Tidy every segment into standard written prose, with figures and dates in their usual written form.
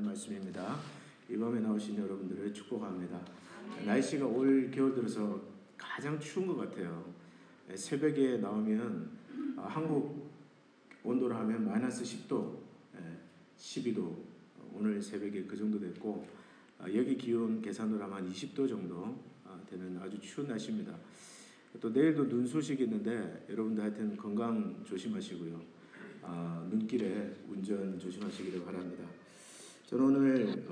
말씀입니다. 이 밤에 나오신 여러분들을 축복합니다. 날씨가 올 겨울 들어서 가장 추운 것 같아요. 새벽에 나오면 한국 온도로 하면 마이너스 10도, 12도, 오늘 새벽에 그 정도 됐고, 여기 기온 계산으로 하면 한 20도 정도 되는 아주 추운 날씨입니다. 또 내일도 눈 소식이 있는데 여러분들 하여튼 건강 조심하시고요. 눈길에 운전 조심하시기를 바랍니다. 저는 오늘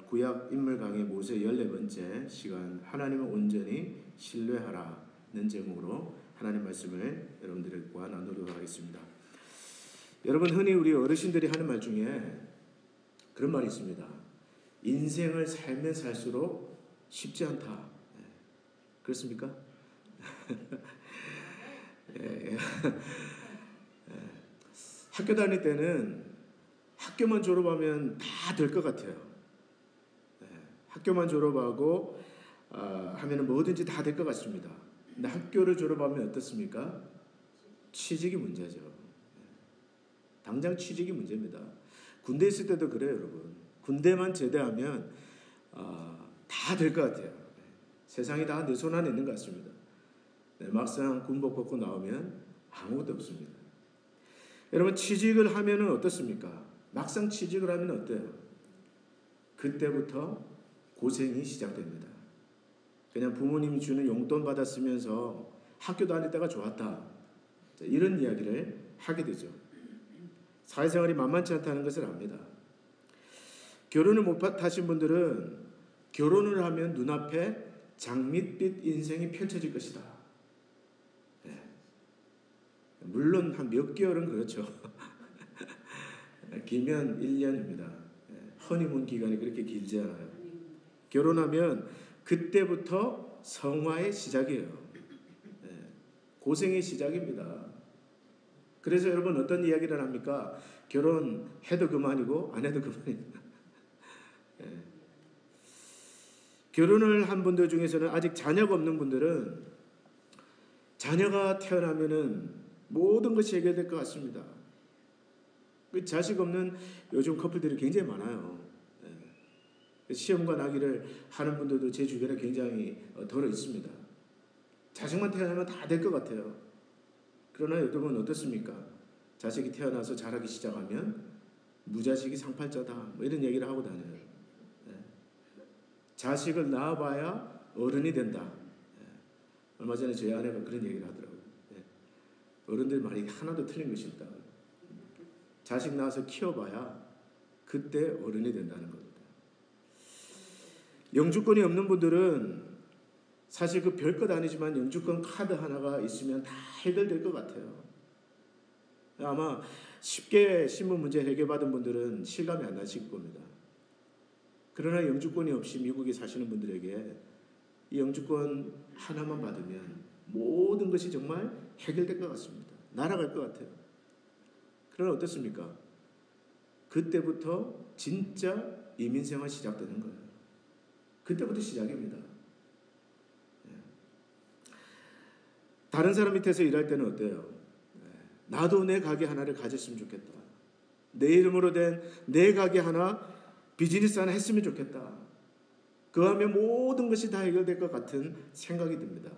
구약 인물 강의 모세 14번째 시간 하나님을 온전히 신뢰하라는 제목으로 하나님 말씀을 여러분들과 나누도록 하겠습니다. 여러분, 흔히 우리 어르신들이 하는 말 중에 그런 말이 있습니다. 인생을 살면 살수록 쉽지 않다. 그렇습니까? 학교 다닐 때는 학교만 졸업하면 다 될 것 같아요. 학교만 졸업하고 하면 뭐든지 다 될 것 같습니다. 근데 학교를 졸업하면 어떻습니까? 취직이 문제죠. 당장 취직이 문제입니다. 군대 있을 때도 그래요, 여러분. 군대만 제대하면 다 될 것 같아요. 세상이 다 내 손 안에 있는 것 같습니다. 막상 군복 벗고 나오면 아무것도 없습니다. 여러분, 취직을 하면 어떻습니까? 막상 취직을 하면 어때요? 그때부터 고생이 시작됩니다. 그냥 부모님이 주는 용돈 받았으면서 학교 다닐 때가 좋았다, 이런 이야기를 하게 되죠. 사회생활이 만만치 않다는 것을 압니다. 결혼을 못 하신 분들은 결혼을 하면 눈앞에 장밋빛 인생이 펼쳐질 것이다. 물론 한 몇 개월은 그렇죠. 길면 1년입니다. 허니문 기간이 그렇게 길지 않아요. 결혼하면 그때부터 성화의 시작이에요. 고생의 시작입니다. 그래서 여러분, 어떤 이야기를 합니까? 결혼해도 그만이고 안 해도 그만입니다. 결혼을 한 분들 중에서는 아직 자녀가 없는 분들은 자녀가 태어나면은 모든 것이 해결될 것 같습니다. 자식 없는 요즘 커플들이 굉장히 많아요. 시험관 아기를 하는 분들도 제 주변에 굉장히 덜어 있습니다. 자식만 태어나면 다 될 것 같아요. 그러나 여러분 어떻습니까? 자식이 태어나서 자라기 시작하면 무자식이 상팔자다, 뭐 이런 얘기를 하고 다녀요. 자식을 낳아봐야 어른이 된다. 얼마 전에 저희 아내가 그런 얘기를 하더라고요. 어른들 말이 하나도 틀린 것이 없다. 자식 낳아서 키워봐야 그때 어른이 된다는 겁니다. 영주권이 없는 분들은 사실 그 별것 아니지만 영주권 카드 하나가 있으면 다 해결될 것 같아요. 아마 쉽게 신문 문제 해결받은 분들은 실감이 안 나실 겁니다. 그러나 영주권이 없이 미국에 사시는 분들에게 이 영주권 하나만 받으면 모든 것이 정말 해결될 것 같습니다. 날아갈 것 같아요. 그러나 어떻습니까? 그때부터 진짜 이민생활 시작되는 거예요. 그때부터 시작입니다. 다른 사람 밑에서 일할 때는 어때요? 나도 내 가게 하나를 가졌으면 좋겠다. 내 이름으로 된 내 가게 하나, 비즈니스 하나 했으면 좋겠다. 그하면 모든 것이 다 해결될 것 같은 생각이 듭니다.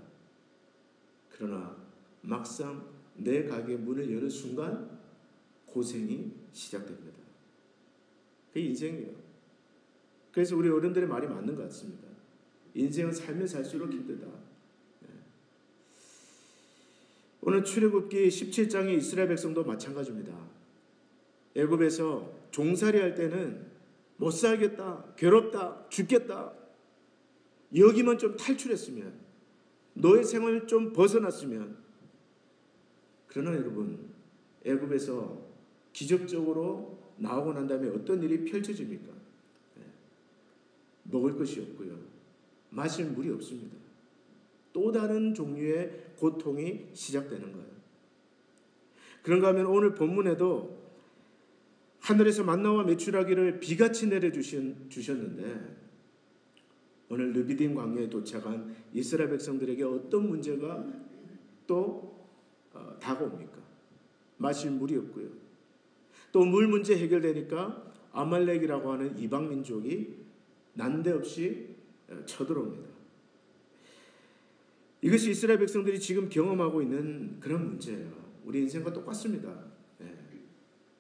그러나 막상 내 가게 문을 여는 순간 고생이 시작됩니다. 그게 인생이에요. 그래서 우리 어른들의 말이 맞는 것 같습니다. 인생은 살면 살수록 힘들다. 오늘 출애굽기 17장의 이스라엘 백성도 마찬가지입니다. 애굽에서 종살이 할 때는 못 살겠다, 괴롭다, 죽겠다, 여기만 좀 탈출했으면, 너의 생활을 좀 벗어났으면. 그러나 여러분, 애굽에서 기적적으로 나오고 난 다음에 어떤 일이 펼쳐집니까? 먹을 것이 없고요, 마실 물이 없습니다. 또 다른 종류의 고통이 시작되는 거예요. 그런가 하면 오늘 본문에도 하늘에서 만나와 메추라기를 비같이 내려주셨는데 오늘 르비딤 광야에 도착한 이스라엘 백성들에게 어떤 문제가 또 다가옵니까? 마실 물이 없고요. 또 물 문제 해결되니까 아말렉이라고 하는 이방 민족이 난데없이 쳐들어옵니다. 이것이 이스라엘 백성들이 지금 경험하고 있는 그런 문제예요. 우리 인생과 똑같습니다.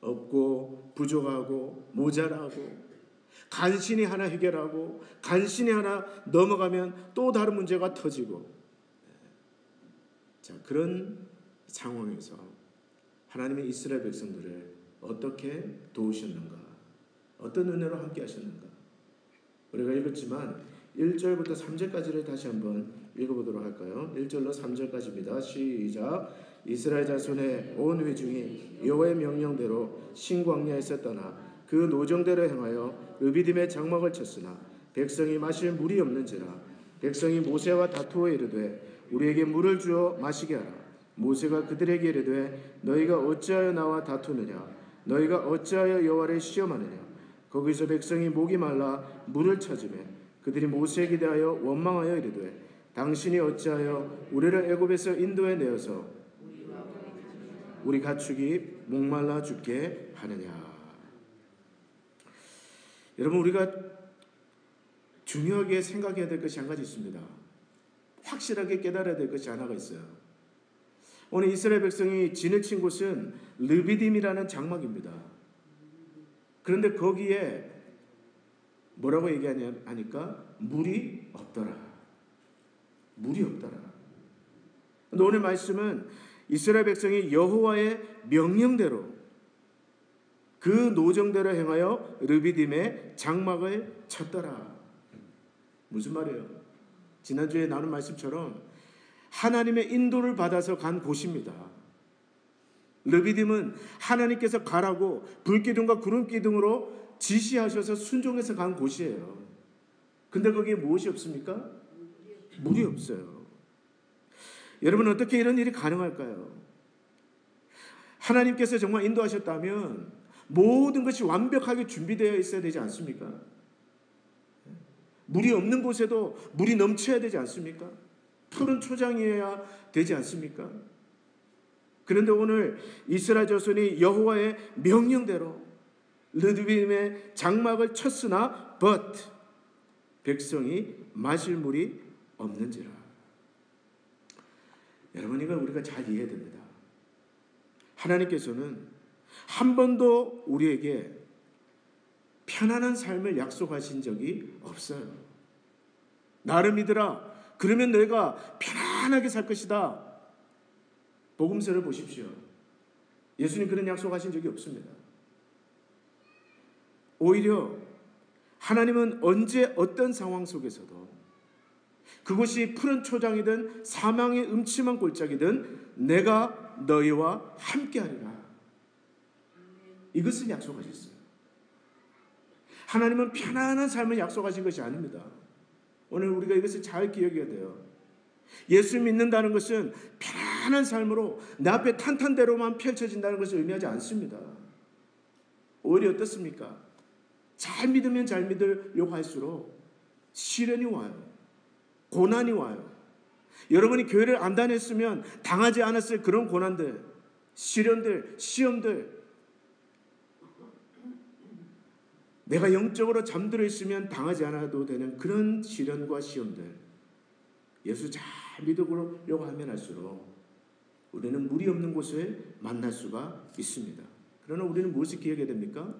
없고 부족하고 모자라고 간신히 하나 해결하고 간신히 하나 넘어가면 또 다른 문제가 터지고, 자, 그런 상황에서 하나님의 이스라엘 백성들을 어떻게 도우셨는가, 어떤 은혜로 함께 하셨는가. 우리가 읽었지만 1절부터 3절까지를 다시 한번 읽어보도록 할까요? 1절로 3절까지입니다. 시작. 이스라엘 자손의 온 회중이 여호와의 명령대로 신광야에서 떠나 그 노정대로 행하여 르비딤의 장막을 쳤으나 백성이 마실 물이 없는지라. 백성이 모세와 다투어 이르되 우리에게 물을 주어 마시게 하라. 모세가 그들에게 이르되 너희가 어찌하여 나와 다투느냐, 너희가 어찌하여 여호와를 시험하느냐. 거기서 백성이 목이 말라 물을 찾으매 그들이 모세에게 대하여 원망하여 이르되 당신이 어찌하여 우리를 애굽에서 인도해 내어서 우리 가축이 목말라 죽게 하느냐. 여러분, 우리가 중요하게 생각해야 될 것이 한 가지 있습니다. 확실하게 깨달아야 될 것이 하나가 있어요. 오늘 이스라엘 백성이 진을 친 곳은 르비딤이라는 장막입니다. 그런데 거기에 뭐라고 얘기하니까 물이 없더라. 물이 없더라. 오늘 말씀은 이스라엘 백성이 여호와의 명령대로 그 노정대로 행하여 르비딤의 장막을 쳤더라. 무슨 말이에요? 지난주에 나눈 말씀처럼 하나님의 인도를 받아서 간 곳입니다. 르비딤은 하나님께서 가라고 불기둥과 구름기둥으로 지시하셔서 순종해서 간 곳이에요. 근데 거기에 무엇이 없습니까? 물이 없어요. 여러분, 어떻게 이런 일이 가능할까요? 하나님께서 정말 인도하셨다면 모든 것이 완벽하게 준비되어 있어야 되지 않습니까? 물이 없는 곳에도 물이 넘쳐야 되지 않습니까? 푸른 초장이어야 되지 않습니까? 그런데 오늘 이스라엘 자손이 여호와의 명령대로 르비딤의 장막을 쳤으나 백성이 마실 물이 없는지라. 여러분, 이걸 우리가 잘 이해해야 됩니다. 하나님께서는 한 번도 우리에게 편안한 삶을 약속하신 적이 없어요. 나를 믿으라. 그러면 너희가 편안하게 살 것이다. 복음서를 보십시오. 예수님 그런 약속하신 적이 없습니다. 오히려 하나님은 언제 어떤 상황 속에서도 그것이 푸른 초장이든 사망의 음침한 골짜기든 내가 너희와 함께하리라. 이것을 약속하셨어요. 하나님은 편안한 삶을 약속하신 것이 아닙니다. 오늘 우리가 이것을 잘 기억해야 돼요. 예수 믿는다는 것은 편안한 삶으로 내 앞에 탄탄대로만 펼쳐진다는 것을 의미하지 않습니다. 오히려 어떻습니까? 잘 믿으면 잘 믿으려고 할수록 시련이 와요. 고난이 와요. 여러분이 교회를 안 다녔으면 당하지 않았을 그런 고난들, 시련들, 시험들, 내가 영적으로 잠들어 있으면 당하지 않아도 되는 그런 시련과 시험들, 예수 잘 믿으려고 하면 할수록 우리는 물이 없는 곳을 만날 수가 있습니다. 그러나 우리는 무엇을 기억해야 됩니까?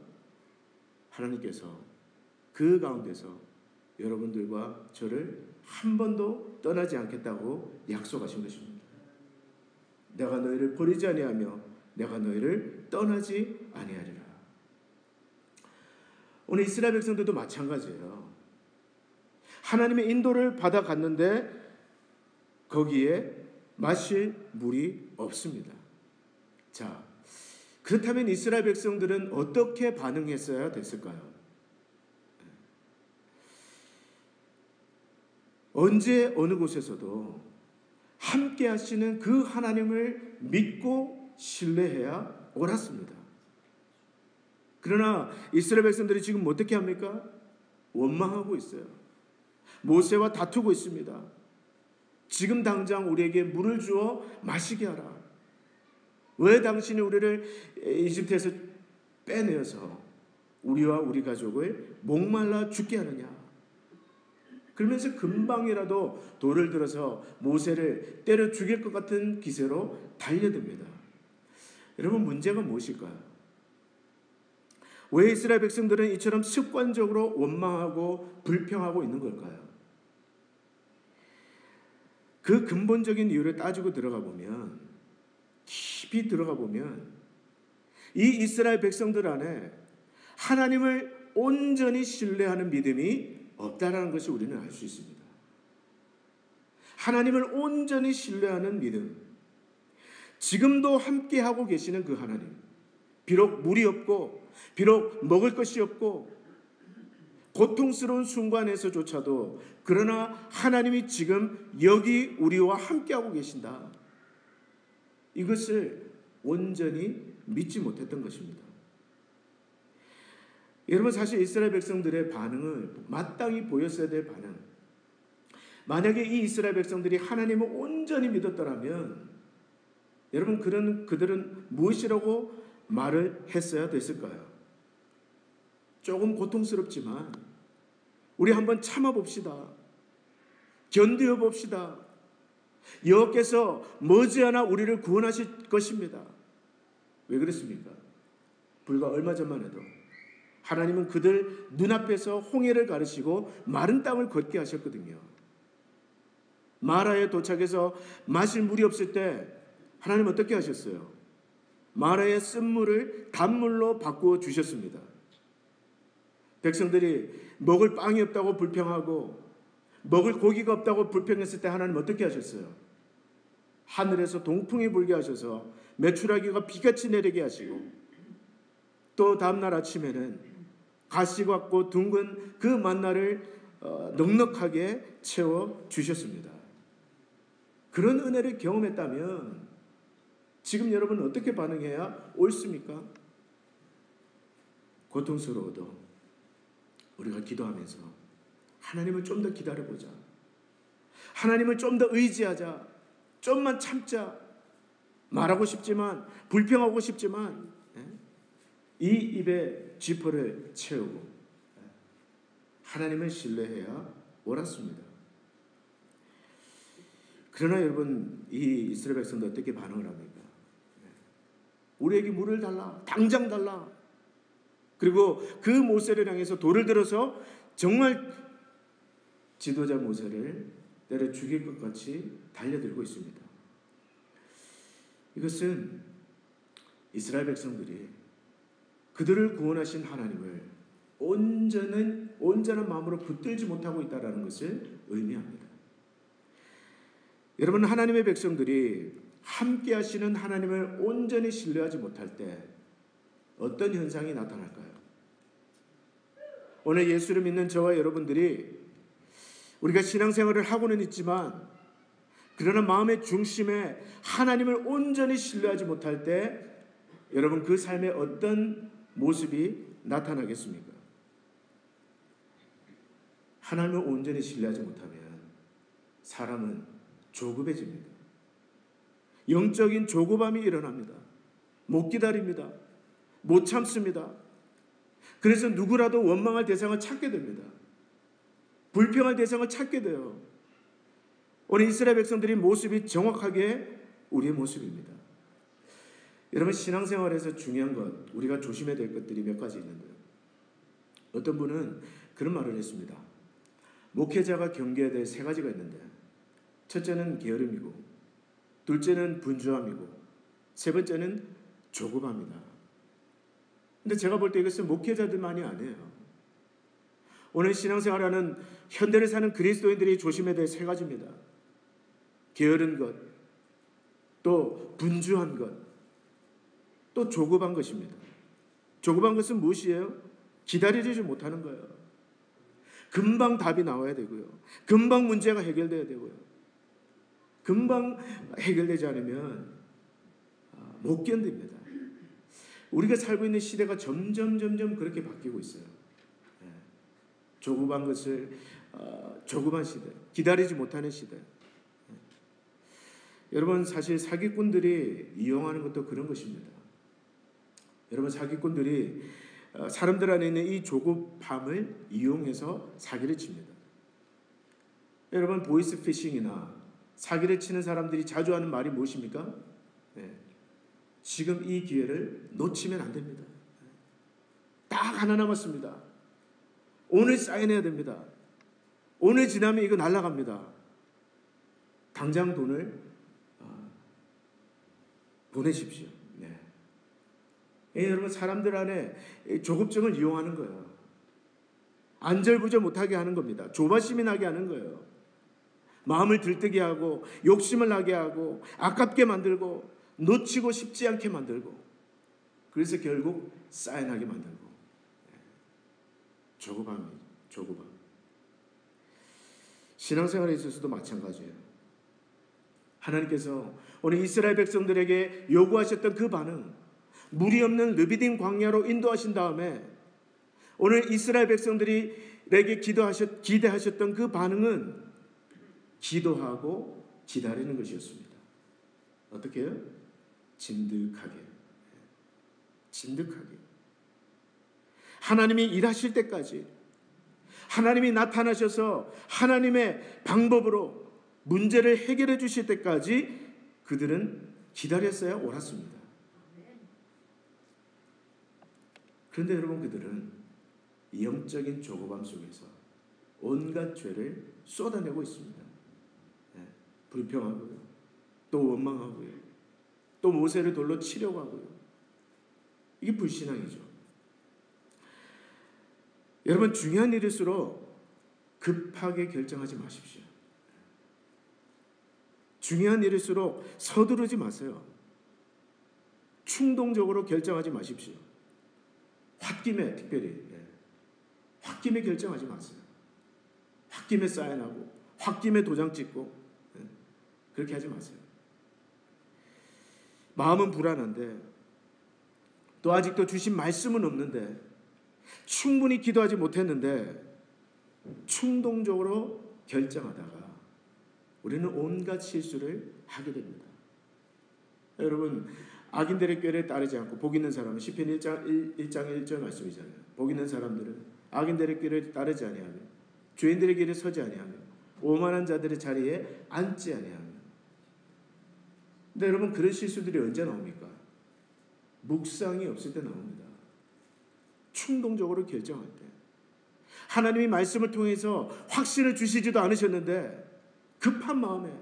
하나님께서 그 가운데서 여러분들과 저를 한 번도 떠나지 않겠다고 약속하신 것입니다. 내가 너희를 버리지 아니하며 내가 너희를 떠나지 아니하리라. 오늘 이스라엘 백성들도 마찬가지예요. 하나님의 인도를 받아갔는데 거기에 마실 물이 없습니다. 자, 그렇다면 이스라엘 백성들은 어떻게 반응했어야 됐을까요? 언제 어느 곳에서도 함께 하시는 그 하나님을 믿고 신뢰해야 옳았습니다. 그러나 이스라엘 백성들이 지금 어떻게 합니까? 원망하고 있어요. 모세와 다투고 있습니다. 지금 당장 우리에게 물을 주어 마시게 하라. 왜 당신이 우리를 이집트에서 빼내어서 우리와 우리 가족을 목말라 죽게 하느냐? 그러면서 금방이라도 돌을 들어서 모세를 때려 죽일 것 같은 기세로 달려듭니다. 여러분, 문제가 무엇일까요? 왜 이스라엘 백성들은 이처럼 습관적으로 원망하고 불평하고 있는 걸까요? 그 근본적인 이유를 따지고 들어가 보면, 깊이 들어가 보면 이 이스라엘 백성들 안에 하나님을 온전히 신뢰하는 믿음이 없다라는 것을 우리는 알 수 있습니다. 하나님을 온전히 신뢰하는 믿음, 지금도 함께하고 계시는 그 하나님, 비록 물이 없고 비록 먹을 것이 없고 고통스러운 순간에서조차도 그러나 하나님이 지금 여기 우리와 함께하고 계신다, 이것을 온전히 믿지 못했던 것입니다. 여러분, 사실 이스라엘 백성들의 반응을 마땅히 보였어야 될 반응, 만약에 이 이스라엘 백성들이 하나님을 온전히 믿었더라면 여러분, 그들은 무엇이라고 말을 했어야 됐을까요? 조금 고통스럽지만 우리 한번 참아봅시다. 견뎌봅시다. 여호와께서 머지않아 우리를 구원하실 것입니다. 왜 그랬습니까? 불과 얼마 전만 해도 하나님은 그들 눈앞에서 홍해를 가르시고 마른 땅을 걷게 하셨거든요. 마라에 도착해서 마실 물이 없을 때 하나님 어떻게 하셨어요? 마라의 쓴물을 단물로 바꾸어 주셨습니다. 백성들이 먹을 빵이 없다고 불평하고 먹을 고기가 없다고 불평했을 때 하나님 어떻게 하셨어요? 하늘에서 동풍이 불게 하셔서 메추라기가 비같이 내리게 하시고, 또 다음날 아침에는 가시 같고 둥근 그 만나를 넉넉하게 채워 주셨습니다. 그런 은혜를 경험했다면 지금 여러분은 어떻게 반응해야 옳습니까? 고통스러워도 우리가 기도하면서 하나님을 좀 더 기다려보자, 하나님을 좀 더 의지하자, 좀만 참자, 말하고 싶지만 불평하고 싶지만 이 입에 쥐포를 채우고 하나님을 신뢰해야 옳았습니다. 그러나 여러분, 이 이스라엘 백성들 어떻게 반응을 합니까? 우리에게 물을 달라, 당장 달라. 그리고 그 모세를 향해서 돌을 들어서 정말 지도자 모세를 때려 죽일 것 같이 달려들고 있습니다. 이것은 이스라엘 백성들이 그들을 구원하신 하나님을 온전한 마음으로 붙들지 못하고 있다는 것을 의미합니다. 여러분, 하나님의 백성들이 함께 하시는 하나님을 온전히 신뢰하지 못할 때 어떤 현상이 나타날까요? 오늘 예수를 믿는 저와 여러분들이 우리가 신앙생활을 하고는 있지만 그러나 마음의 중심에 하나님을 온전히 신뢰하지 못할 때 여러분, 그 삶에 어떤 모습이 나타나겠습니까? 하나님을 온전히 신뢰하지 못하면 사람은 조급해집니다. 영적인 조급함이 일어납니다. 못 기다립니다. 못 참습니다. 그래서 누구라도 원망할 대상을 찾게 됩니다. 불평할 대상을 찾게 돼요. 오늘 이스라엘 백성들의 모습이 정확하게 우리의 모습입니다. 여러분, 신앙생활에서 중요한 것, 우리가 조심해야 될 것들이 몇 가지 있는데요. 어떤 분은 그런 말을 했습니다. 목회자가 경계해야 될 세 가지가 있는데, 첫째는 게으름이고, 둘째는 분주함이고, 세 번째는 조급함이다. 근데 제가 볼 때 이것은 목회자들만이 아니에요. 오늘 신앙생활하는 현대를 사는 그리스도인들이 조심해야 될 세 가지입니다. 게으른 것, 또 분주한 것, 또 조급한 것입니다. 조급한 것은 무엇이에요? 기다리지 못하는 거예요. 금방 답이 나와야 되고요. 금방 문제가 해결돼야 되고요. 금방 해결되지 않으면 못 견딥니다. 우리가 살고 있는 시대가 점점 그렇게 바뀌고 있어요. 조급한 것을 조급한 시대, 기다리지 못하는 시대. 여러분, 사실 사기꾼들이 이용하는 것도 그런 것입니다. 여러분, 사기꾼들이 사람들 안에 있는 이 조급함을 이용해서 사기를 칩니다. 여러분, 보이스 피싱이나 사기를 치는 사람들이 자주 하는 말이 무엇입니까? 지금 이 기회를 놓치면 안 됩니다. 딱 하나 남았습니다. 오늘 사인해야 됩니다. 오늘 지나면 이거 날아갑니다. 당장 돈을 보내십시오. 여러분, 사람들 안에 조급증을 이용하는 거예요. 안절부절 못하게 하는 겁니다. 조바심이 나게 하는 거예요. 마음을 들뜨게 하고 욕심을 나게 하고 아깝게 만들고 놓치고 싶지 않게 만들고, 그래서 결국 사인하게 만들고. 조급함. 신앙생활에 있어서도 마찬가지예요. 하나님께서 오늘 이스라엘 백성들에게 요구하셨던 그 반응, 물이 없는 르비딤 광야로 인도하신 다음에 오늘 이스라엘 백성들에게 기대하셨던 그 반응은 기도하고 기다리는 것이었습니다. 어떻게 해요? 진득하게. 하나님이 일하실 때까지, 하나님이 나타나셔서 하나님의 방법으로 문제를 해결해 주실 때까지 그들은 기다렸어야 옳았습니다. 그런데 여러분, 그들은 영적인 조급함 속에서 온갖 죄를 쏟아내고 있습니다. 불평하고요, 또 원망하고요, 또 모세를 돌로 치려고 하고요. 이게 불신앙이죠. 여러분, 중요한 일일수록 급하게 결정하지 마십시오. 중요한 일일수록 서두르지 마세요. 충동적으로 결정하지 마십시오. 홧김에, 특별히 홧김에 결정하지 마세요. 홧김에 사인하고 홧김에 도장 찍고 그렇게 하지 마세요. 마음은 불안한데, 또 아직도 주신 말씀은 없는데, 충분히 기도하지 못했는데 충동적으로 결정하다가 우리는 온갖 실수를 하게 됩니다. 여러분, 악인들의 꾀를 따르지 않고 복 있는 사람은 시편 1장 1절 말씀이잖아요. 복 있는 사람들은 악인들의 꾀를 따르지 아니하며 죄인들의 길에 서지 아니하며 오만한 자들의 자리에 앉지 아니하며. 근데 여러분, 그런 실수들이 언제 나옵니까? 묵상이 없을 때 나옵니다. 충동적으로 결정할 때. 하나님이 말씀을 통해서 확신을 주시지도 않으셨는데 급한 마음에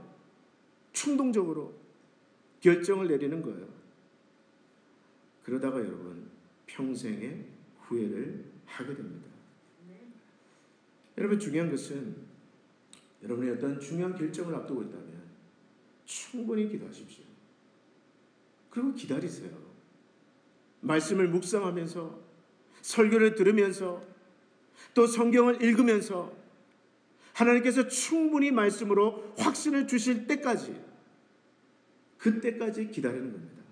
충동적으로 결정을 내리는 거예요. 그러다가 여러분, 평생의 후회를 하게 됩니다. 여러분, 중요한 것은 여러분이 어떤 중요한 결정을 앞두고 있다면 충분히 기도하십시오. 그리고 기다리세요. 말씀을 묵상하면서, 설교를 들으면서, 또 성경을 읽으면서 하나님께서 충분히 말씀으로 확신을 주실 때까지, 그때까지 기다리는 겁니다.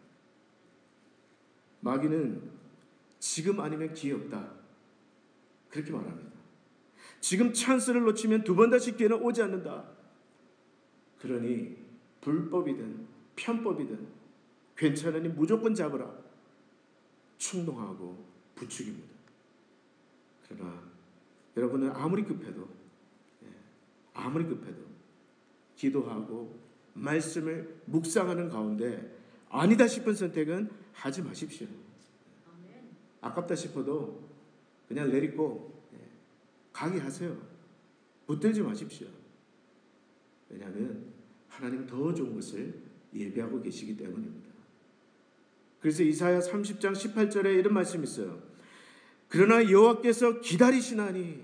마귀는 지금 아니면 기회 없다, 그렇게 말합니다. 지금 찬스를 놓치면 두 번 다시 기회는 오지 않는다. 그러니 불법이든 편법이든 괜찮으니 무조건 잡으라. 충동하고 부추깁니다. 그러나 여러분은 아무리 급해도 기도하고 말씀을 묵상하는 가운데 아니다 싶은 선택은 하지 마십시오. 아깝다 싶어도 그냥 내딛고 가게 하세요. 붙들지 마십시오. 왜냐하면 하나님 더 좋은 것을 예비하고 계시기 때문입니다. 그래서 이사야 30장 18절에 이런 말씀이 있어요. 그러나 여호와께서 기다리시나니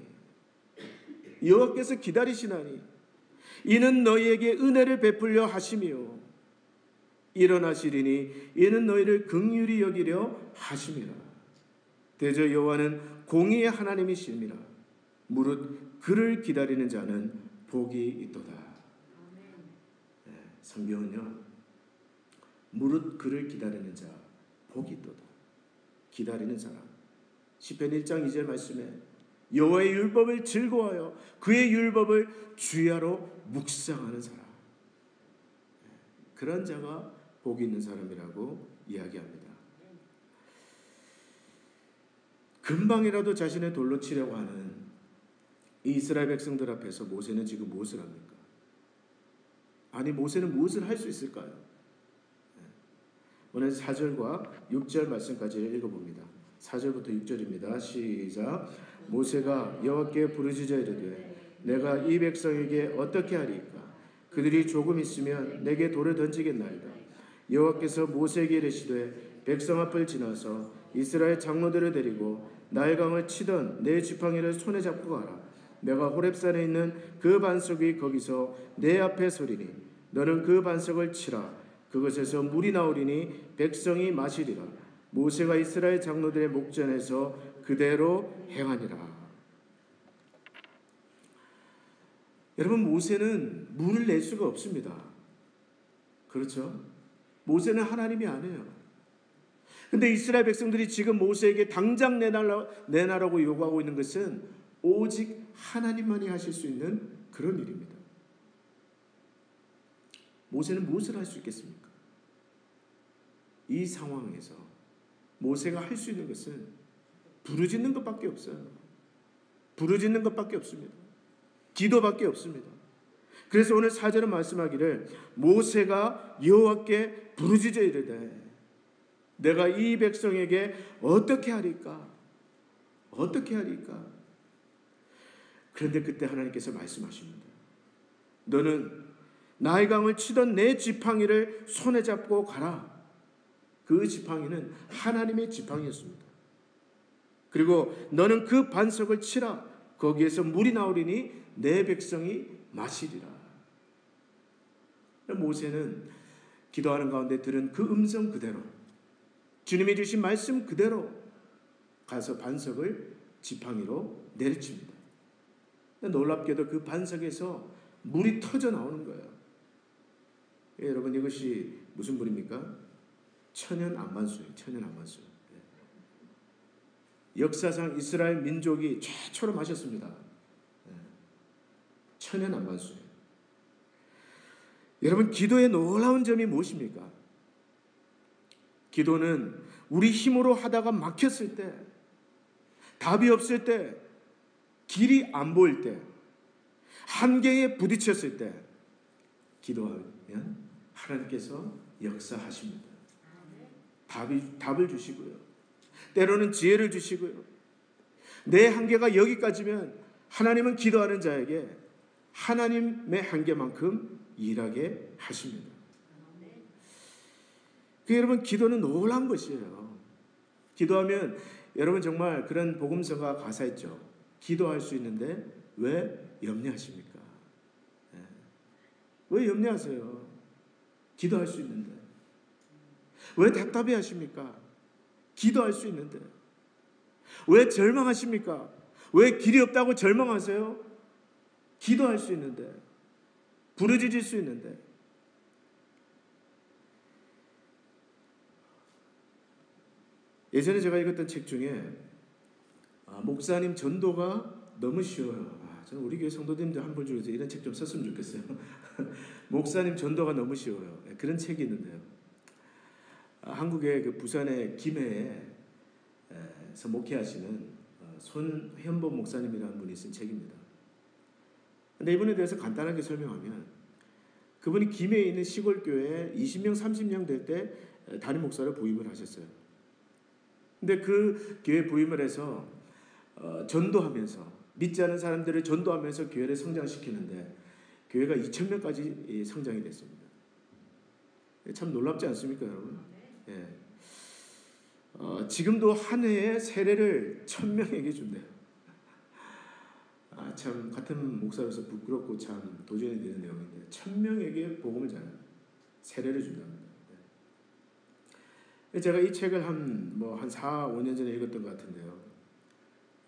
이는 너희에게 은혜를 베풀려 하심이요 일어나시리니 이는 너희를 긍휼히 여기려 하심이라. 대저 여호와는 공의의 하나님이심이라. 무릇 그를 기다리는 자는 복이 있도다. 성경은요, 무릇 그를 기다리는 자 복이 있도다. 기다리는 사람. 시편 1장 2절 말씀에 여호와의 율법을 즐거워하여 그의 율법을 주야로 묵상하는 사람, 그런 자가 복이 있는 사람이라고 이야기합니다. 금방이라도 자신의 돌로 치려고 하는 이 이스라엘 백성들 앞에서 모세는 지금 무엇을 합니까? 아니, 모세는 무엇을 할 수 있을까요? 오늘 4절과 6절 말씀까지 읽어봅니다. 4절부터 6절입니다. 시작. 모세가 여호와께 부르짖어 이르되 내가 이 백성에게 어떻게 하리이까? 그들이 조금 있으면 내게 돌을 던지겠나이다. 여호와께서 모세에게 이르시되 백성 앞을 지나서 이스라엘 장로들을 데리고 나일강을 치던 내 지팡이를 손에 잡고 가라. 내가 호렙산에 있는 그 반석이 거기서 내 앞에 서리니 너는 그 반석을 치라. 그것에서 물이 나오리니 백성이 마시리라. 모세가 이스라엘 장로들의 목전에서 그대로 행하니라. 여러분, 모세는 물을 낼 수가 없습니다. 그렇죠? 모세는 하나님이 아니에요. 근데 이스라엘 백성들이 지금 모세에게 당장 내놔라고 요구하고 있는 것은 오직 하나님만이 하실 수 있는 그런 일입니다. 모세는 무엇을 할 수 있겠습니까? 이 상황에서 모세가 할 수 있는 것은 부르짖는 것밖에 없어요. 부르짖는 것밖에 없습니다. 기도밖에 없습니다. 그래서 오늘 4절은 말씀하기를 모세가 여호와께 부르짖어 이르되 내가 이 백성에게 어떻게 하리까? 어떻게 하리까? 그런데 그때 하나님께서 말씀하십니다. 너는 나일강을 치던 내 지팡이를 손에 잡고 가라. 그 지팡이는 하나님의 지팡이였습니다. 그리고 너는 그 반석을 치라. 거기에서 물이 나오리니 내 백성이 마시리라. 모세는 기도하는 가운데 들은 그 음성 그대로, 주님이 주신 말씀 그대로 가서 반석을 지팡이로 내리칩니다. 놀랍게도 그 반석에서 물이 터져 나오는 거예요. 여러분, 이것이 무슨 물입니까? 천연 안만수예요. 천연 안만수. 역사상 이스라엘 민족이 최초로 마셨습니다. 천연 안만수예요. 여러분, 기도의 놀라운 점이 무엇입니까? 기도는 우리 힘으로 하다가 막혔을 때, 답이 없을 때, 길이 안 보일 때, 한계에 부딪혔을 때 기도하면 하나님께서 역사하십니다. 답을 주시고요. 때로는 지혜를 주시고요. 내 한계가 여기까지면 하나님은 기도하는 자에게 하나님의 한계만큼 일하게 하십니다. 여러분, 기도는 놀라운 것이에요. 기도하면 여러분 정말 그런 복음서가 가사 있죠. 기도할 수 있는데 왜 염려하십니까? 왜 염려하세요? 기도할 수 있는데. 왜 답답해 하십니까? 기도할 수 있는데. 왜 절망하십니까? 왜 길이 없다고 절망하세요? 기도할 수 있는데. 부르짖을 수 있는데. 예전에 제가 읽었던 책 중에 목사님 전도가 너무 쉬워요. 저는 우리 교회 성도님들 한 분 중에서 이런 책 좀 썼으면 좋겠어요. 목사님 전도가 너무 쉬워요. 그런 책이 있는데요. 한국의 그 부산의 김해에서 목회하시는 손현보 목사님이라는 분이 쓴 책입니다. 근데 이분에 대해서 간단하게 설명하면 그분이 김해에 있는 시골 교회에 20명, 30명 될 때 담임 목사로 부임을 하셨어요. 근데 그 교회 부임을 해서 전도하면서 믿지 않은 사람들을 전도하면서 교회를 성장시키는데 교회가 2,000명까지 성장이 됐습니다. 참 놀랍지 않습니까, 여러분? 예. 지금도 한 해에 세례를 1,000명에게 준대요. 참 같은 목사로서 부끄럽고 참 도전이 되는 내용인데 1,000명에게 복음을 전하는 세례를 준답니다. 제가 이 책을 한 4, 5년 전에 읽었던 것 같은데요.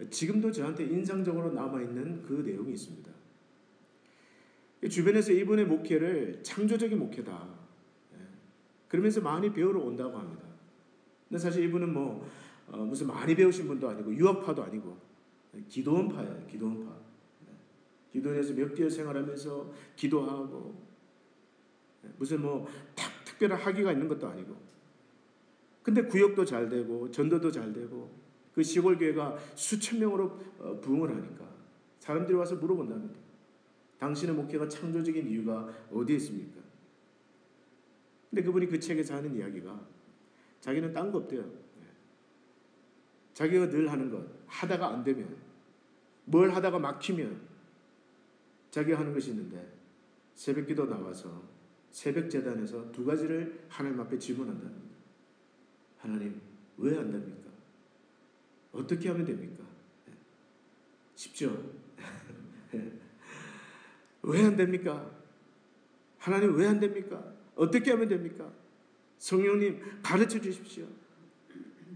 지금도 저한테 인상적으로 남아있는 그 내용이 있습니다. 주변에서 이분의 목회를 창조적인 목회다. 그러면서 많이 배우러 온다고 합니다. 근데 사실 이분은 무슨 많이 배우신 분도 아니고 유학파도 아니고 기도원파예요. 기도원파. 기도원에서 몇 개월 생활하면서 기도하고 무슨 특별한 학위가 있는 것도 아니고 근데 구역도 잘 되고 전도도 잘 되고 그 시골 교회가 수천 명으로 부흥을 하니까 사람들이 와서 물어본답니다. 당신의 목회가 창조적인 이유가 어디에 있습니까? 근데 그분이 그 책에서 하는 이야기가 자기는 딴 거 없대요. 자기가 늘 하는 것, 하다가 안 되면, 뭘 하다가 막히면 자기가 하는 것이 있는데 새벽기도 나와서 새벽 제단에서 두 가지를 하나님 앞에 질문한답니다. 하나님, 왜 안 됩니까? 어떻게 하면 됩니까? 쉽죠? 왜 안 됩니까? 하나님 왜 안 됩니까? 어떻게 하면 됩니까? 성령님 가르쳐 주십시오.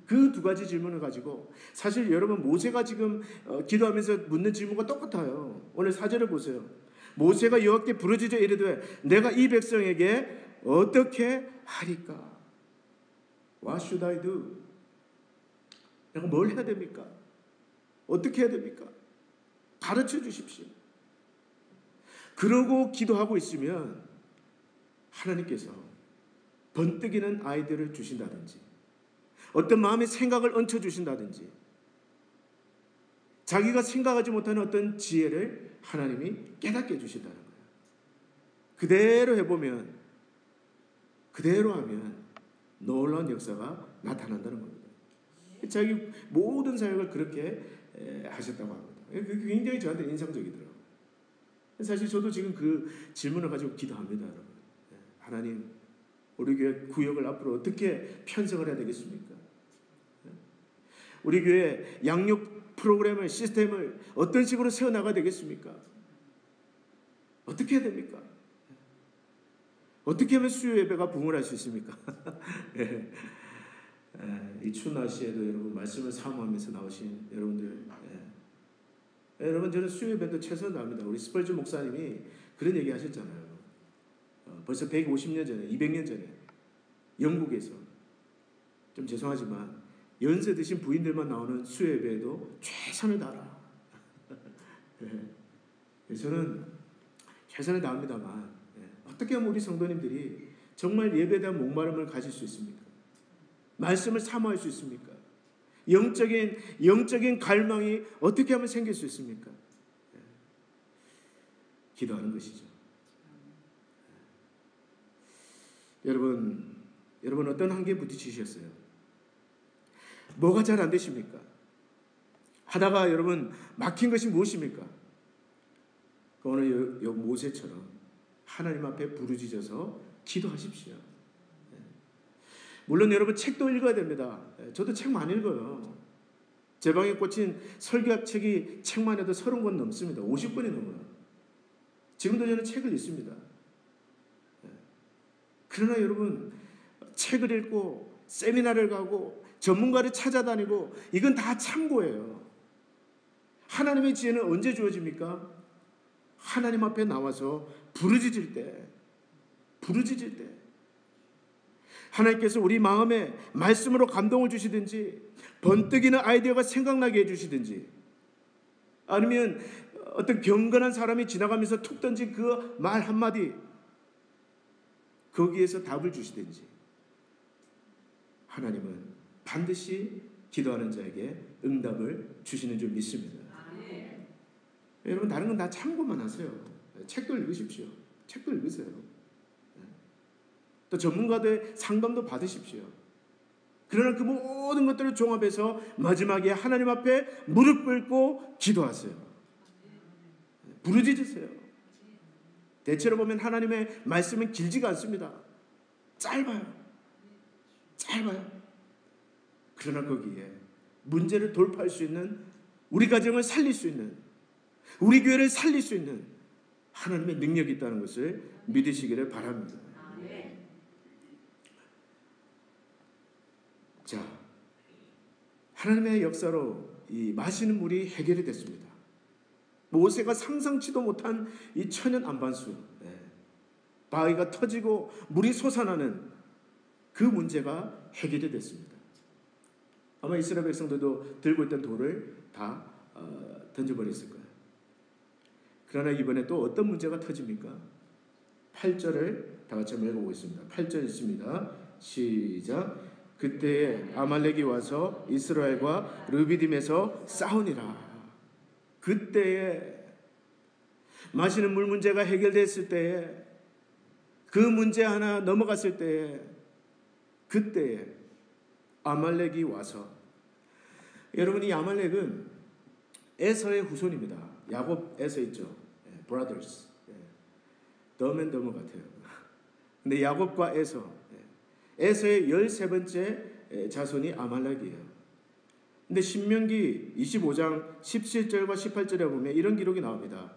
그 두 가지 질문을 가지고 사실 여러분 모세가 지금 기도하면서 묻는 질문과 똑같아요. 오늘 4절을 보세요. 모세가 여호와께 부르짖어 이르되 내가 이 백성에게 어떻게 하리까? What should I do? 내가 뭘 해야 됩니까? 어떻게 해야 됩니까? 가르쳐 주십시오. 그러고 기도하고 있으면 하나님께서 번뜩이는 아이디어를 주신다든지 어떤 마음의 생각을 얹혀 주신다든지 자기가 생각하지 못하는 어떤 지혜를 하나님이 깨닫게 해주신다는 거예요. 그대로 해보면 그대로 하면 놀라운 역사가 나타난다는 겁니다. 자기 모든 사역을 그렇게 하셨다고 합니다. 그게 굉장히 저한테 인상적이더라고요. 사실 저도 지금 그 질문을 가지고 기도합니다. 여러분. 하나님, 우리 교회 구역을 앞으로 어떻게 편성을 해야 되겠습니까? 우리 교회 양육 프로그램을, 시스템을 어떤 식으로 세워나가야 되겠습니까? 어떻게 해야 됩니까? 어떻게 하면 수요 예배가 부흥을 할 수 있습니까? 이 추운 날씨에도 여러분 말씀을 사모하면서 나오신 여러분들, 여러분 저는 수요 예배도 최선을 다합니다. 우리 스펄전 목사님이 그런 얘기 하셨잖아요. 벌써 150년 전에, 200년 전에 영국에서 좀 죄송하지만 연세 드신 부인들만 나오는 수요 예배에도 최선을 다하라. 저는 최선을 다합니다만 어떻게 하면 우리 성도님들이 정말 예배에 대한 목마름을 가질 수 있습니까? 말씀을 사모할 수 있습니까? 영적인 갈망이 어떻게 하면 생길 수 있습니까? 기도하는 것이죠. 여러분 어떤 한계에 부딪히셨어요? 뭐가 잘 안 되십니까? 하다가 여러분 막힌 것이 무엇입니까? 오늘 모세처럼 하나님 앞에 부르짖어서 기도하십시오. 물론 여러분 책도 읽어야 됩니다. 저도 책 많이 읽어요. 제 방에 꽂힌 설교학 책이 책만 해도 30권 넘습니다. 50권이 넘어요. 지금도 저는 책을 읽습니다. 그러나 여러분 책을 읽고 세미나를 가고 전문가를 찾아다니고 이건 다 참고예요. 하나님의 지혜는 언제 주어집니까? 하나님 앞에 나와서 부르짖을 때 하나님께서 우리 마음에 말씀으로 감동을 주시든지 번뜩이는 아이디어가 생각나게 해주시든지 아니면 어떤 경건한 사람이 지나가면서 툭 던진 그 말 한마디 거기에서 답을 주시든지 하나님은 반드시 기도하는 자에게 응답을 주시는 줄 믿습니다. 여러분 다른 건 다 참고만 하세요. 책도 읽으십시오. 책도 읽으세요. 또 전문가들의 상담도 받으십시오. 그러나 그 모든 것들을 종합해서 마지막에 하나님 앞에 무릎 꿇고 기도하세요. 부르짖으세요. 대체로 보면 하나님의 말씀은 길지가 않습니다. 짧아요. 그러나 거기에 문제를 돌파할 수 있는, 우리 가정을 살릴 수 있는, 우리 교회를 살릴 수 있는 하나님의 능력이 있다는 것을 믿으시기를 바랍니다. 자, 하나님의 역사로 이 마시는 물이 해결이 됐습니다. 모세가 상상치도 못한 이 천연 안반수, 바위가 터지고 물이 솟아나는 그 문제가 해결이 됐습니다. 아마 이스라엘 백성들도 들고 있던 돌을 다 던져버렸을 거예요. 그러나 이번에 또 어떤 문제가 터집니까? 8절을 다 같이 한번 읽어보겠습니다. 8절 있습니다. 시작. 그때에 아말렉이 와서 이스라엘과 르비딤에서 싸우니라. 그때에 마시는 물 문제가 해결됐을 때에, 그 문제 하나 넘어갔을 때에, 그때에 아말렉이 와서, 여러분 이 아말렉은 에서의 후손입니다. 야곱 에서 있죠. brothers. 더맨더머 같아요. 근데 야곱과 에서의 13번째 자손이 아말렉이에요. 근데 신명기 25장 17절과 18절에 보면 이런 기록이 나옵니다.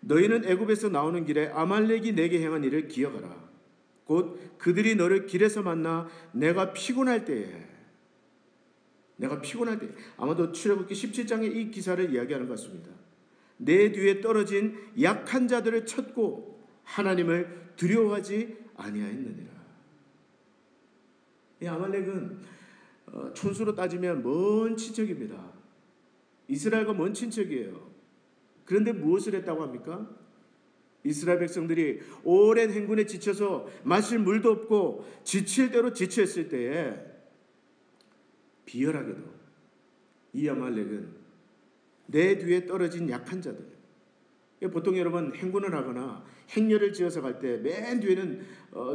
너희는 애굽에서 나오는 길에 아말렉이 내게 행한 일을 기억하라. 곧 그들이 너를 길에서 만나 내가 피곤할 때에, 아마도 출애굽기 17장의 이 기사를 이야기하는 것 같습니다. 내 뒤에 떨어진 약한 자들을 쳤고 하나님을 두려워하지 아니하였느니라. 이 아말렉은 촌수로 따지면 먼 친척입니다. 이스라엘과 먼 친척이에요. 그런데 무엇을 했다고 합니까? 이스라엘 백성들이 오랜 행군에 지쳐서 마실 물도 없고 지칠 대로 지쳤을 때에 비열하게도 이 아말렉은 내 뒤에 떨어진 약한 자들, 보통 여러분 행군을 하거나 행렬을 지어서 갈 때 맨 뒤에는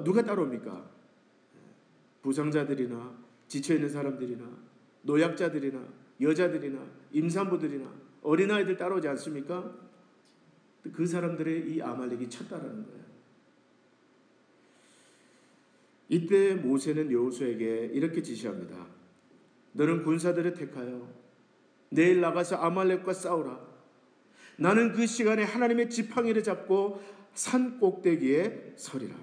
누가 따라옵니까? 부상자들이나 지쳐있는 사람들이나 노약자들이나 여자들이나 임산부들이나 어린아이들 따라오지 않습니까? 그 사람들의 이 아말렉이 쳤다라는 거예요. 이때 모세는 여호수아에게 이렇게 지시합니다. 너는 군사들을 택하여 내일 나가서 아말렉과 싸우라. 나는 그 시간에 하나님의 지팡이를 잡고 산 꼭대기에 서리라.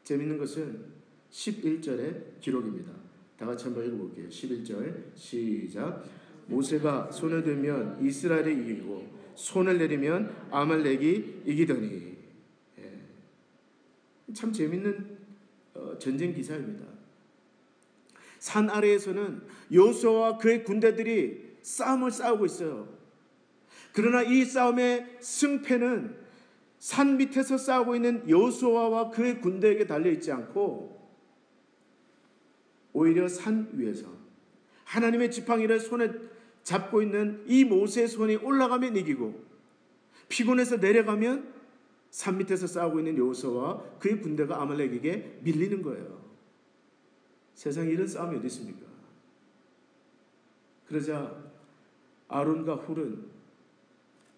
재밌는 것은 11절의 기록입니다. 다 같이 한번 읽어볼게요. 11절 시작. 모세가 손을 들면 이스라엘이 이기고 손을 내리면 아말렉이 이기더니. 참 재밌는 전쟁 기사입니다. 산 아래에서는 여호수아와 그의 군대들이 싸움을 싸우고 있어요. 그러나 이 싸움의 승패는 산 밑에서 싸우고 있는 여호수아와 그의 군대에게 달려있지 않고 오히려 산 위에서 하나님의 지팡이를 손에 잡고 있는 이 모세의 손이 올라가면 이기고 피곤해서 내려가면 산 밑에서 싸우고 있는 여호수아와 그의 군대가 아말렉에게 밀리는 거예요. 세상에 이런 싸움이 어디 있습니까? 그러자 아론과 훌은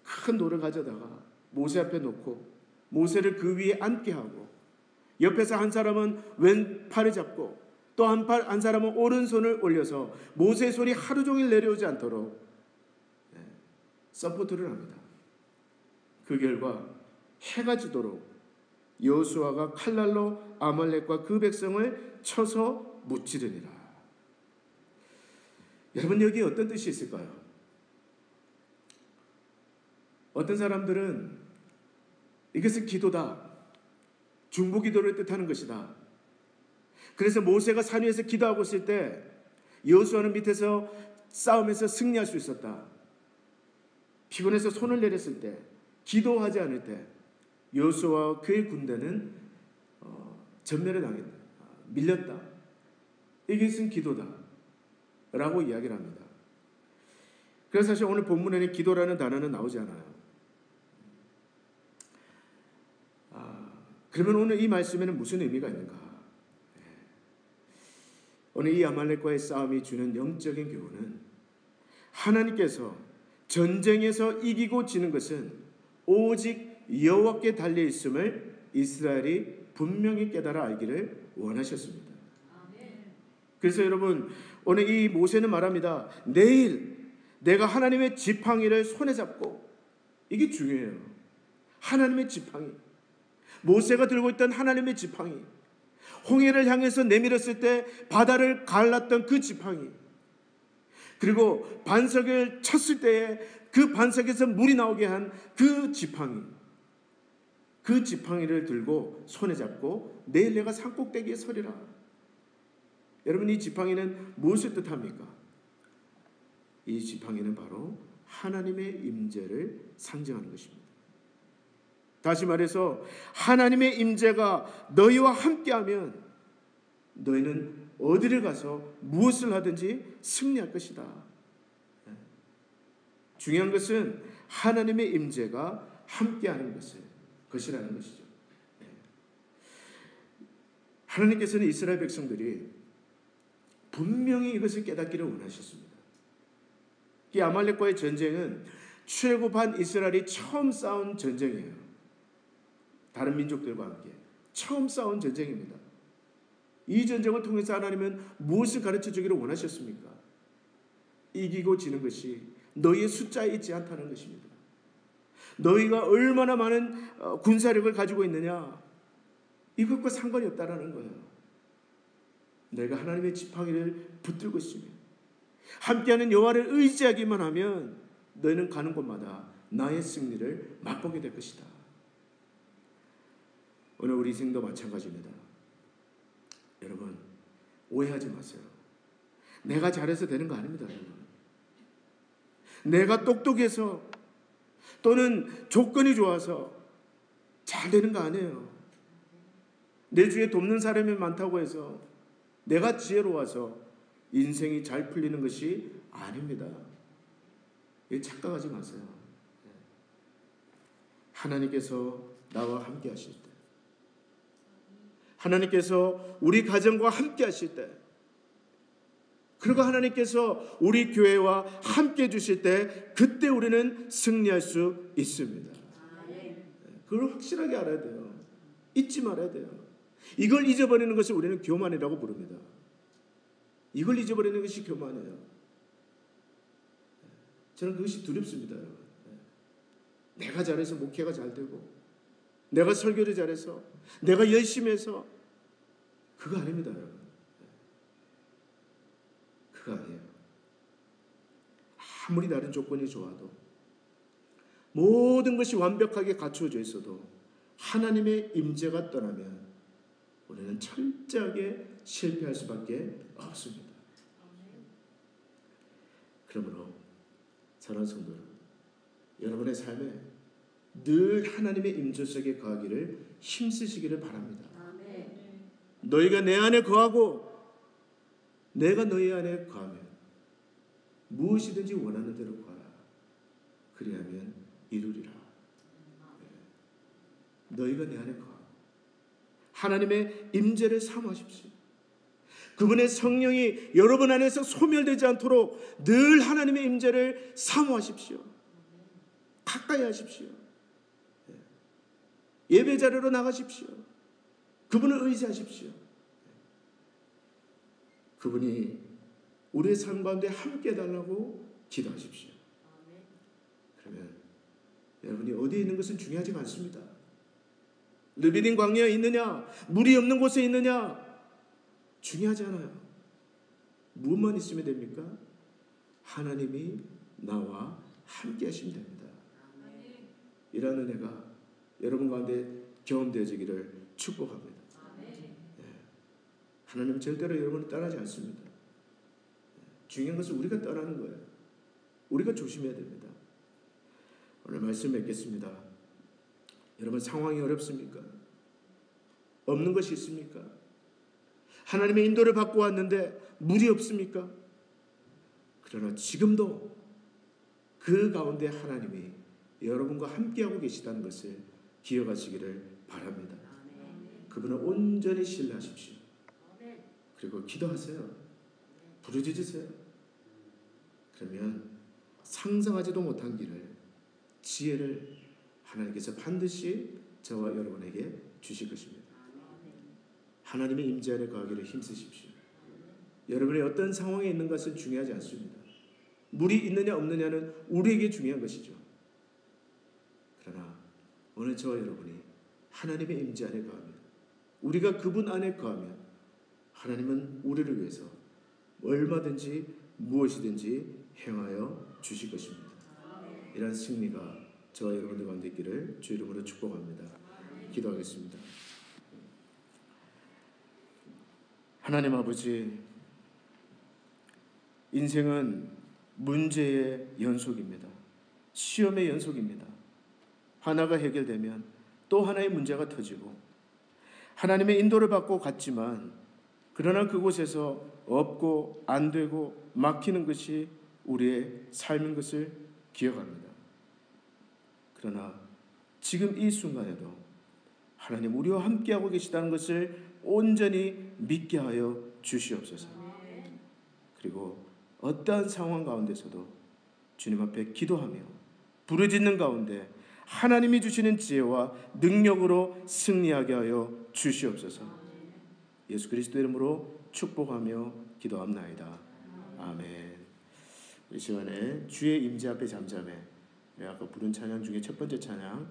큰 돌을 가져다가 모세 앞에 놓고 모세를 그 위에 앉게 하고 옆에서 한 사람은 왼팔을 잡고 또 한 사람은 오른손을 올려서 모세의 손이 하루 종일 내려오지 않도록 서포트를 합니다. 그 결과 해가 지도록 여호수아가 칼날로 아말렉과 그 백성을 쳐서 무찌르니라. 여러분 여기에 어떤 뜻이 있을까요? 어떤 사람들은 이것은 기도다, 중보기도를 뜻하는 것이다. 그래서 모세가 산 위에서 기도하고 있을 때 여호수아는 밑에서 싸움에서 승리할 수 있었다. 피곤해서 손을 내렸을 때, 기도하지 않을 때 여호수아와 그의 군대는 전멸을 당했다, 밀렸다. 이것은 기도다 라고 이야기를 합니다. 그래서 사실 오늘 본문에는 기도라는 단어는 나오지 않아요. 그러면 오늘 이 말씀에는 무슨 의미가 있는가? 오늘 이 아말렉과의 싸움이 주는 영적인 교훈은 하나님께서 전쟁에서 이기고 지는 것은 오직 여호와께 달려있음을 이스라엘이 분명히 깨달아 알기를 원하셨습니다. 그래서 여러분 오늘 이 모세는 말합니다. 내일 내가 하나님의 지팡이를 손에 잡고, 이게 중요해요. 하나님의 지팡이, 모세가 들고 있던 하나님의 지팡이, 홍해를 향해서 내밀었을 때 바다를 갈랐던 그 지팡이, 그리고 반석을 쳤을 때에 그 반석에서 물이 나오게 한 그 지팡이, 그 지팡이를 들고 손에 잡고 내일 내가 산꼭대기에 서리라. 여러분 이 지팡이는 무엇을 뜻합니까? 이 지팡이는 바로 하나님의 임재를 상징하는 것입니다. 다시 말해서 하나님의 임재가 너희와 함께하면 너희는 어디를 가서 무엇을 하든지 승리할 것이다. 중요한 것은 하나님의 임재가 함께하는 것이라는 것이죠. 하나님께서는 이스라엘 백성들이 분명히 이것을 깨닫기를 원하셨습니다. 이 아말렉과의 전쟁은 최고 반 이스라엘이 처음 싸운 전쟁이에요. 다른 민족들과 함께 처음 싸운 전쟁입니다. 이 전쟁을 통해서 하나님은 무엇을 가르쳐 주기를 원하셨습니까? 이기고 지는 것이 너희의 숫자에 있지 않다는 것입니다. 너희가 얼마나 많은 군사력을 가지고 있느냐, 이것과 상관이 없다라는 거예요. 너희가 하나님의 지팡이를 붙들고 있으면, 함께하는 여호와를 의지하기만 하면 너희는 가는 곳마다 나의 승리를 맛보게 될 것이다. 오늘 우리 인생도 마찬가지입니다. 여러분, 오해하지 마세요. 내가 잘해서 되는 거 아닙니다, 여러분. 내가 똑똑해서 또는 조건이 좋아서 잘 되는 거 아니에요. 내 주위에 돕는 사람이 많다고 해서 내가 지혜로워서 인생이 잘 풀리는 것이 아닙니다. 착각하지 마세요. 하나님께서 나와 함께 하실 때, 하나님께서 우리 가정과 함께 하실 때, 그리고 하나님께서 우리 교회와 함께 해주실 때, 그때 우리는 승리할 수 있습니다. 그걸 확실하게 알아야 돼요. 잊지 말아야 돼요. 이걸 잊어버리는 것을 우리는 교만이라고 부릅니다. 이걸 잊어버리는 것이 교만이에요. 저는 그것이 두렵습니다. 내가 잘해서 목회가 잘 되고, 내가 설교를 잘해서, 내가 열심히 해서, 그거 아닙니다, 여러분. 그거 아니에요. 아무리 다른 조건이 좋아도, 모든 것이 완벽하게 갖추어져 있어도 하나님의 임재가 떠나면 우리는 철저하게 실패할 수밖에 없습니다. 그러므로 사랑하는 성도 여러분, 여러분의 삶에 늘 하나님의 임재 속에 거하기를 힘쓰시기를 바랍니다. 너희가 내 안에 거하고 내가 너희 안에 거하면 무엇이든지 원하는 대로 거하라. 그리하면 이루리라. 너희가 내 안에 거하고 하나님의 임재를 사모하십시오. 그분의 성령이 여러분 안에서 소멸되지 않도록 늘 하나님의 임재를 사모하십시오. 가까이 하십시오. 예배 자리로 나가십시오. 그분을 의지하십시오. 그분이 우리의 삶 가운데 함께 해달라고 기도하십시오. 그러면 여러분이 어디에 있는 것은 중요하지 않습니다. 르비딘 광야에 있느냐, 물이 없는 곳에 있느냐, 중요하지 않아요. 무엇만 있으면 됩니까? 하나님이 나와 함께 하시면 됩니다. 이런 은혜가 여러분 가운데 경험되어지기를 축복합니다. 하나님은 절대로 여러분을 떠나지 않습니다. 중요한 것은 우리가 떠나는 거예요. 우리가 조심해야 됩니다. 오늘 말씀 맺겠습니다. 여러분, 상황이 어렵습니까? 없는 것이 있습니까? 하나님의 인도를 받고 왔는데 물이 없습니까? 그러나 지금도 그 가운데 하나님이 여러분과 함께하고 계시다는 것을 기억하시기를 바랍니다. 그분을 온전히 신뢰하십시오. 그리고 기도하세요. 부르짖으세요. 그러면 상상하지도 못한 길을, 지혜를 하나님께서 반드시 저와 여러분에게 주실 것입니다. 하나님의 임재 안에 거하기를 힘쓰십시오. 여러분이 어떤 상황에 있는 것은 중요하지 않습니다. 물이 있느냐 없느냐는 우리에게 중요한 것이죠. 그러나 오늘 저와 여러분이 하나님의 임재 안에 거하면, 우리가 그분 안에 거하면 하나님은 우리를 위해서 얼마든지 무엇이든지 행하여 주실 것입니다. 이런 승리가 저와 여러분들 가운데 있기를 주 이름으로 축복합니다. 기도하겠습니다. 하나님 아버지, 인생은 문제의 연속입니다. 시험의 연속입니다. 하나가 해결되면 또 하나의 문제가 터지고, 하나님의 인도를 받고 갔지만 그러나 그곳에서 없고 안 되고 막히는 것이 우리의 삶인 것을 기억합니다. 그러나 지금 이 순간에도 하나님 우리와 함께하고 계시다는 것을 온전히 믿게 하여 주시옵소서. 그리고 어떠한 상황 가운데서도 주님 앞에 기도하며 부르짖는 가운데 하나님이 주시는 지혜와 능력으로 승리하게 하여 주시옵소서. 예수 그리스도 이름으로 축복하며 기도합나이다. 아멘. 이 시간에 주의 임재 앞에 잠잠해 아까 부른 찬양 중에 첫 번째 찬양